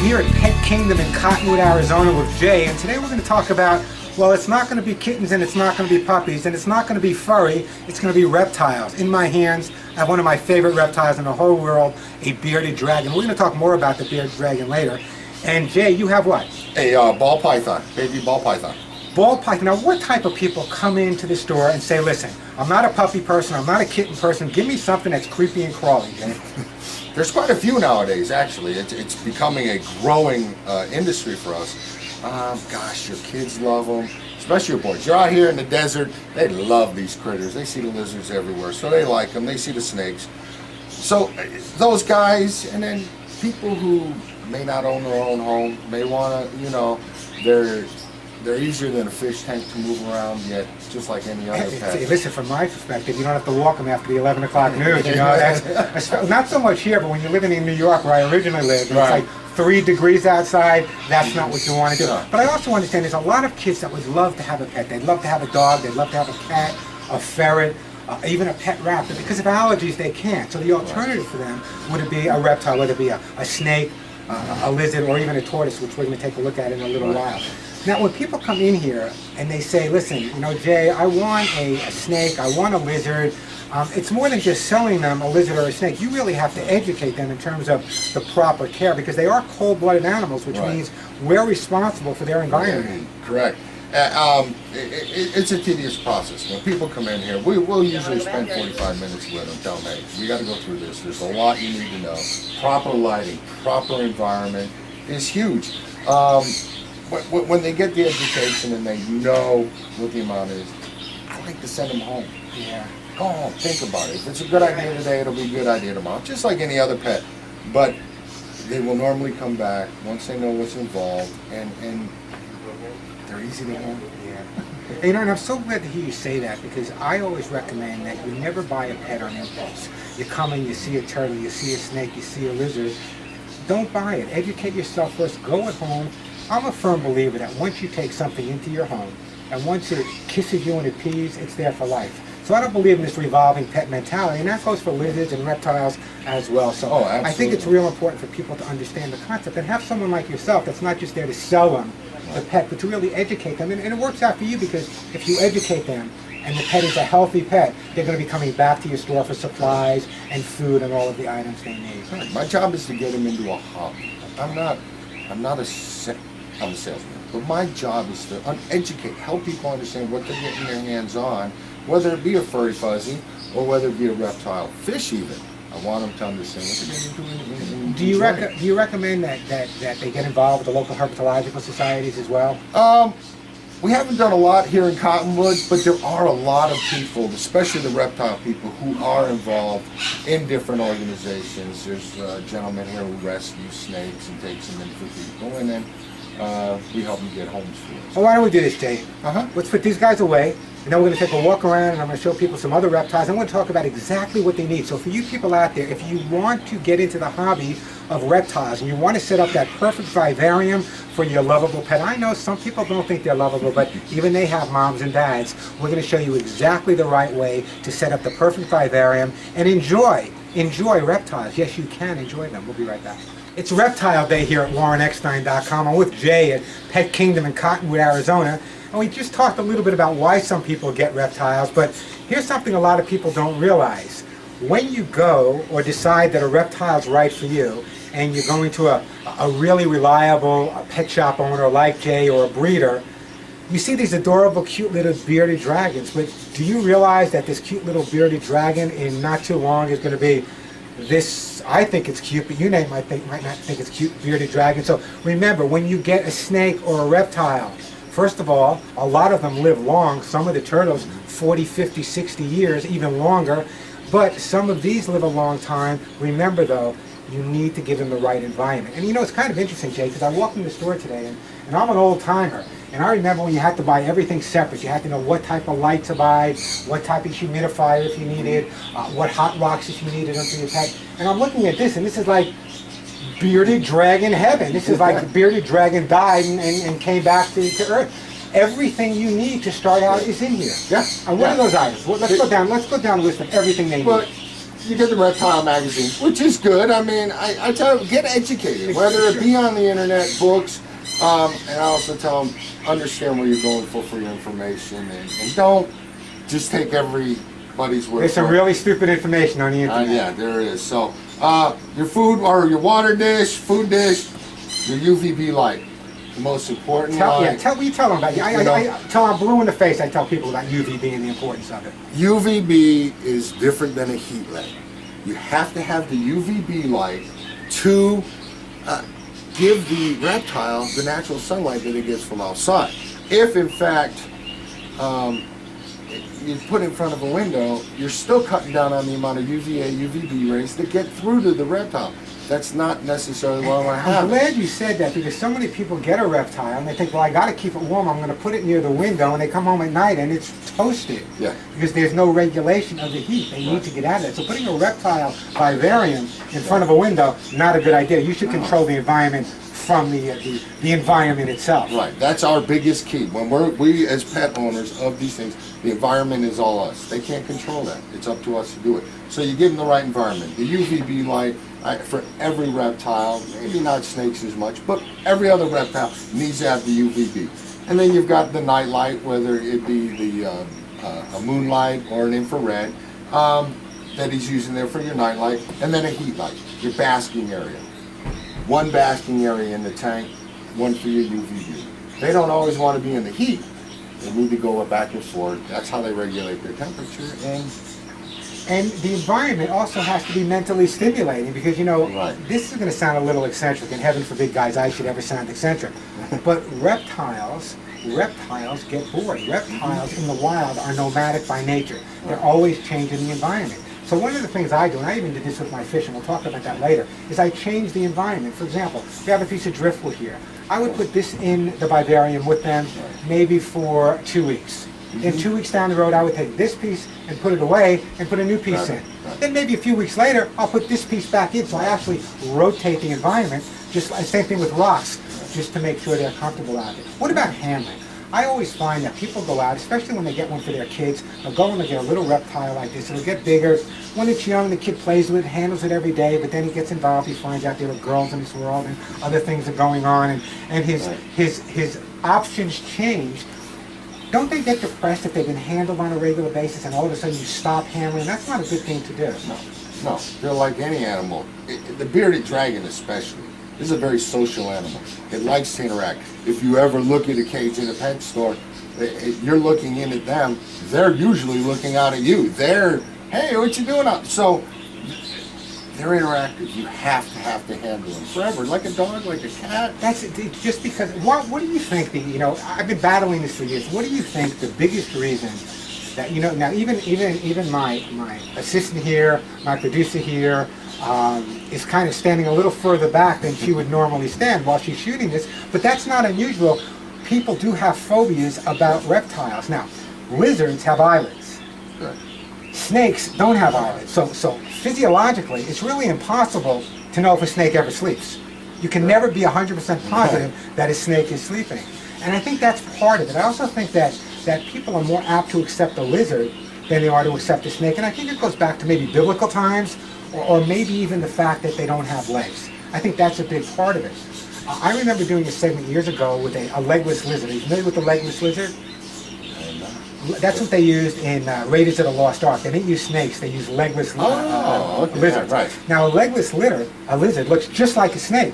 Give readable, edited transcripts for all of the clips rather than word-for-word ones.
here at Pet Kingdom in Cottonwood, Arizona with Jay, and today we're going to talk about, well, it's not going to be kittens and it's not going to be puppies and it's not going to be furry, it's going to be reptiles. In my hands, I have one of my favorite reptiles in the whole world, a bearded dragon. We're going to talk more about the bearded dragon later. And Jay, you have what? A ball python, baby ball python. Ball python. Now, what type of people come into the store and say, listen, I'm not a puppy person, I'm not a kitten person, give me something that's creepy and crawly, Jay? There's quite a few nowadays, actually. It's becoming a growing industry for us. Gosh, your kids love them, especially your boys. You're out here in the desert, they love these critters. They see the lizards everywhere, so they like them. They see the snakes. So those guys, and then people who may not own their own home, may want to, you know, they're easier than a fish tank to move around, yet just like any other pet. Listen, from my perspective, you don't have to walk them after the 11 o'clock news. You know, that's not so much here, but when you're living in New York, where I originally lived, right. It's like 3 degrees outside. That's not what you want to do. But I also understand there's a lot of kids that would love to have a pet. They'd love to have a dog. They'd love to have a cat, a ferret, even a pet rat. But because of allergies, they can't. So the alternative for them would be a reptile, whether it be a snake, a lizard, or even a tortoise, which we're going to take a look at in a little while. Now, when people come in here and they say, listen, you know, Jay, I want a snake, I want a lizard, it's more than just selling them a lizard or a snake. You really have to educate them in terms of the proper care, because they are cold-blooded animals, which means we're responsible for their environment. Correct. It's a tedious process. When people come in here, we'll usually spend 45 minutes with them, tell them, hey, we got to go through this. There's a lot you need to know. Proper lighting, proper environment is huge. When they get the education and they know what the amount is, I like to send them home. Yeah. Go home, think about it. If it's a good idea today, it'll be a good idea tomorrow. Just like any other pet. But they will normally come back once they know what's involved, and they're easy to handle. Yeah. And, you know, and I'm so glad to hear you say that, because I always recommend that you never buy a pet on impulse. You come in, you see a turtle, you see a snake, you see a lizard. Don't buy it. Educate yourself first. Go at home. I'm a firm believer that once you take something into your home, and once it kisses you and it pees, it's there for life. So I don't believe in this revolving pet mentality, and that goes for lizards and reptiles as well. So I think it's real important for people to understand the concept and have someone like yourself that's not just there to sell them the pet, but to really educate them. And it works out for you, because if you educate them and the pet is a healthy pet, they're going to be coming back to your store for supplies and food and all of the items they need. My job is to get them into a hobby. I'm a salesman, but my job is to educate, help people understand what they're getting their hands on, whether it be a furry fuzzy or whether it be a reptile, fish even. I want them to understand what they're getting into. Do you recommend that they get involved with the local herpetological societies as well? We haven't done a lot here in Cottonwood, but there are a lot of people, especially the reptile people, who are involved in different organizations. There's a gentleman here who rescues snakes and takes them in for people, and then we help them get homes for them. Well, why don't we do this, Jay? Let's put these guys away, and then we're going to take a walk around, and I'm going to show people some other reptiles. I'm going to talk about exactly what they need. So for you people out there, if you want to get into the hobby of reptiles and you want to set up that perfect vivarium for your lovable pet, I know some people don't think they're lovable, but even they have moms and dads. We're going to show you exactly the right way to set up the perfect vivarium and enjoy reptiles. Yes, you can enjoy them. We'll be right back. It's Reptile Day here at WarrenEckstein.com. I'm with Jay at Pet Kingdom in Cottonwood, Arizona. And we just talked a little bit about why some people get reptiles, but here's something a lot of people don't realize. When you go or decide that a reptile's right for you, and you're going to a really reliable pet shop owner like Jay or a breeder, you see these adorable, cute little bearded dragons, but do you realize that this cute little bearded dragon in not too long is going to be this, I think it's cute, but you might not think it's cute, bearded dragon. So remember, when you get a snake or a reptile, first of all, a lot of them live long. Some of the turtles, 40, 50, 60 years, even longer. But some of these live a long time. Remember though, you need to give them the right environment. And you know, it's kind of interesting, Jay, because I walked in the store today, and I'm an old timer. And I remember when you had to buy everything separate. You had to know what type of light to buy, what type of humidifier if you needed, what hot rocks if you needed under your pet. And I'm looking at this, and this is like bearded dragon heaven. This is like the bearded dragon died and came back to Earth. Everything you need to start out is in here. Yeah. And what are those items? Well, let's go down the list of everything they need. you get the reptile magazine, which is good. I mean, I tell them, get educated, whether it be on the internet, books, and I also tell them, understand where you're going for your information, and don't just take everybody's word. There's some really stupid information on the internet. Yeah, there is. So, your food or your water dish, food dish, your UVB light. The most important light. Tell them about it. Till I'm blue in the face, I tell people about UVB and the importance of it. UVB is different than a heat lamp. You have to have the UVB light to give the reptile the natural sunlight that it gets from outside. If in fact you put in front of a window, you're still cutting down on the amount of UVA, UVB rays that get through to the reptile. That's not necessarily what I want to have. I'm glad you said that, because so many people get a reptile and they think, well, I got to keep it warm, I'm going to put it near the window, and they come home at night and it's toasted. Yeah. Because there's no regulation of the heat. They need to get out of it. So putting a reptile vivarium in front of a window, not a good idea. You should control the environment from the environment itself. Right. That's our biggest key. When we as pet owners of these things, the environment is all us. They can't control that. It's up to us to do it. So you give them the right environment. The UVB light for every reptile, maybe not snakes as much, but every other reptile needs to have the UVB. And then you've got the night light, whether it be a moonlight or an infrared that he's using there for your night light, and then a heat light, your basking area. One basking area in the tank, one for your UVB. They don't always want to be in the heat. They need to go back and forth. That's how they regulate their temperature. And the environment also has to be mentally stimulating, because, you know, this is going to sound a little eccentric, and heaven forbid, guys, I should ever sound eccentric. But reptiles get bored. Reptiles in the wild are nomadic by nature. They're always changing the environment. So one of the things I do, and I even did this with my fish, and we'll talk about that later, is I change the environment. For example, if we have a piece of driftwood here, I would put this in the vivarium with them maybe for 2 weeks. Then 2 weeks down the road, I would take this piece and put it away and put a new piece in. Then maybe a few weeks later, I'll put this piece back in. So I actually rotate the environment, just same thing with rocks, just to make sure they're comfortable out there. What about handling? I always find that people go out, especially when they get one for their kids, they'll go and they'll get a little reptile like this. It'll get bigger. When it's young, the kid plays with it, handles it every day, but then he gets involved. He finds out there are girls in this world and other things are going on, and his options change. Don't they get depressed if they've been handled on a regular basis and all of a sudden you stop handling? That's not a good thing to do. No, they're like any animal. The bearded dragon especially. This is a very social animal. It likes to interact. If you ever look at a cage in a pet store, you're looking in at them. They're usually looking out at you. They're, hey, what you doing up? So they're interactive. You have to handle them forever, like a dog, like a cat. That's just because. What do you think? I've been battling this for years. What do you think the biggest reason that now even my assistant here, my producer here, is kind of standing a little further back than she would normally stand while she's shooting this, but that's not unusual. People do have phobias about reptiles. Now, lizards have eyelids. Right. Snakes don't have eyelids. So physiologically, it's really impossible to know if a snake ever sleeps. You can never be 100% positive that a snake is sleeping. And I think that's part of it. I also think that people are more apt to accept a lizard than they are to accept a snake. And I think it goes back to maybe biblical times, or maybe even the fact that they don't have legs. I think that's a big part of it. I remember doing a segment years ago with a legless lizard. Are you familiar with the legless lizard? That's what they used in Raiders of the Lost Ark. They didn't use snakes, they used legless lizards. Yeah, right. Now a legless lizard looks just like a snake,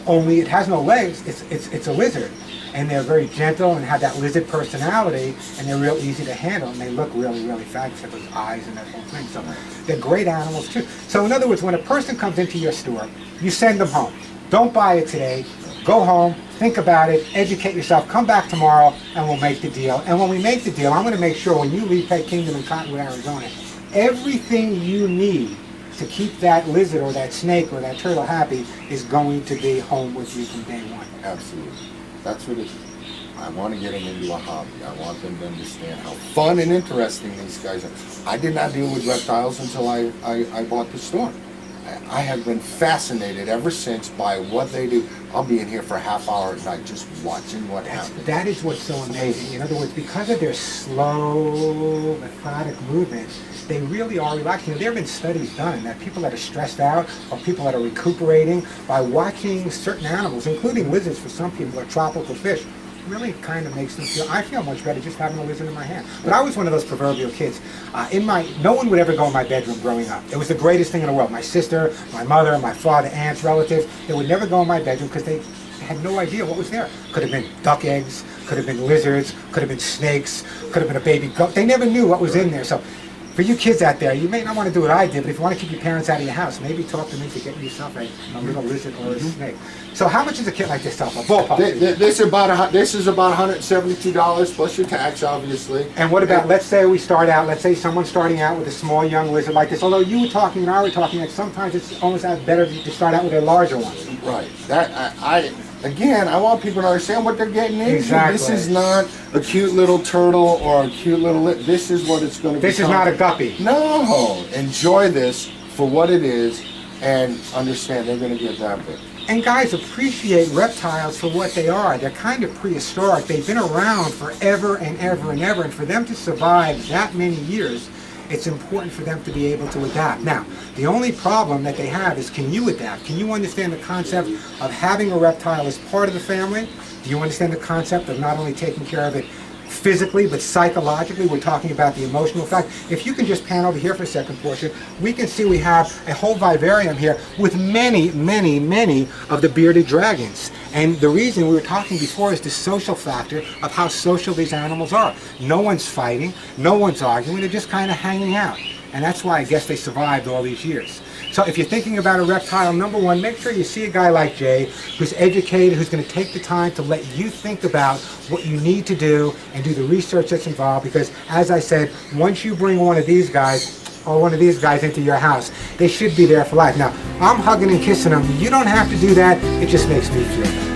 only it has no legs, it's a lizard. And they're very gentle and have that lizard personality, and they're real easy to handle, and they look really, really fabulous with those eyes and that whole thing. So they're great animals too. So in other words, when a person comes into your store, you send them home. Don't buy it today. Go home, think about it, educate yourself, come back tomorrow, and we'll make the deal. And when we make the deal, I'm going to make sure when you leave Pet Kingdom in Cottonwood, Arizona, everything you need to keep that lizard or that snake or that turtle happy is going to be home with you from day one. Absolutely. That's what it is. I want to get them into a hobby. I want them to understand how fun and interesting these guys are. I did not deal with reptiles until I bought the store. I have been fascinated ever since by what they do. I'll be in here for a half hour at night just watching what happens. That is what's so amazing. In other words, because of their slow, methodic movement, they really are relaxed. You know, there have been studies done that people that are stressed out or people that are recuperating by watching certain animals, including lizards for some people, or tropical fish, really kind of makes them feel, I feel much better just having a lizard in my hand. But I was one of those proverbial kids. No one would ever go in my bedroom growing up. It was the greatest thing in the world. My sister, my mother, my father, aunts, relatives, they would never go in my bedroom because they had no idea what was there. Could have been duck eggs, could have been lizards, could have been snakes, could have been a baby goat. They never knew what was in there. So for you kids out there, you may not want to do what I did, but if you want to keep your parents out of your house, maybe talk to me to get yourself a little lizard or a snake. So how much is a kit like this sell for? Ballpark. This is about $172 plus your tax, obviously. And what about, let's say someone's starting out with a small young lizard like this, although you were talking and I were talking that sometimes it's almost better to start out with a larger one. Right. Again, I want people to understand what they're getting into. Exactly. This is not a cute little turtle or a cute little... This is what it's going to be. This is not a guppy. No. Enjoy this for what it is and understand they're going to get that big. And guys, appreciate reptiles for what they are. They're kind of prehistoric. They've been around forever and ever and ever. And for them to survive that many years, it's important for them to be able to adapt. Now, the only problem that they have is, can you adapt? Can you understand the concept of having a reptile as part of the family? Do you understand the concept of not only taking care of it physically, but psychologically? We're talking about the emotional fact. If you can just pan over here for a second, Portia, we can see we have a whole vivarium here with many, many, many of the bearded dragons. And the reason we were talking before is the social factor of how social these animals are. No one's fighting, no one's arguing, they're just kind of hanging out. And that's why I guess they survived all these years. So if you're thinking about a reptile, number one, make sure you see a guy like Jay who's educated, who's going to take the time to let you think about what you need to do and do the research that's involved. Because as I said, once you bring one of these guys or one of these guys into your house, they should be there for life. Now, I'm hugging and kissing them. You don't have to do that. It just makes me feel better.